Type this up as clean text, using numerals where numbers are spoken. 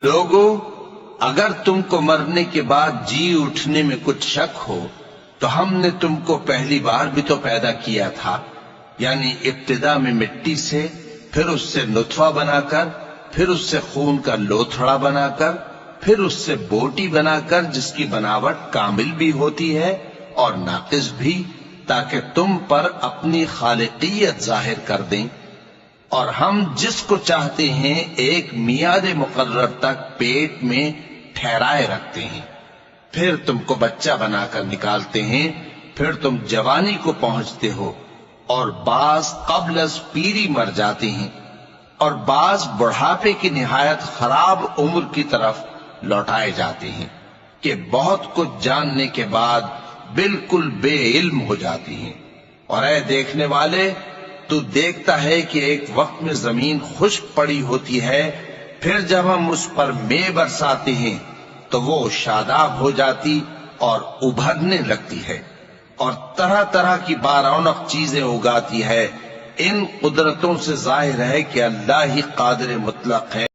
لوگو، اگر تم کو مرنے کے بعد جی اٹھنے میں کچھ شک ہو تو ہم نے تم کو پہلی بار بھی تو پیدا کیا تھا، یعنی ابتدا میں مٹی سے، پھر اس سے نطفہ بنا کر، پھر اس سے خون کا لوتھڑا بنا کر، پھر اس سے بوٹی بنا کر جس کی بناوٹ کامل بھی ہوتی ہے اور ناقص بھی، تاکہ تم پر اپنی خالقیت ظاہر کر دیں۔ اور ہم جس کو چاہتے ہیں ایک میعاد مقرر تک پیٹ میں ٹھہرائے رکھتے ہیں، پھر تم کو بچہ بنا کر نکالتے ہیں، پھر تم جوانی کو پہنچتے ہو، اور بعض قبل از پیری مر جاتے ہیں، اور بعض بڑھاپے کی نہایت خراب عمر کی طرف لوٹائے جاتے ہیں کہ بہت کچھ جاننے کے بعد بالکل بے علم ہو جاتی ہیں۔ اور اے دیکھنے والے، تو دیکھتا ہے کہ ایک وقت میں زمین خشک پڑی ہوتی ہے، پھر جب ہم اس پر مے برساتے ہیں تو وہ شاداب ہو جاتی اور ابھرنے لگتی ہے اور طرح طرح کی بارونق چیزیں اگاتی ہے۔ ان قدرتوں سے ظاہر ہے کہ اللہ ہی قادر مطلق ہے۔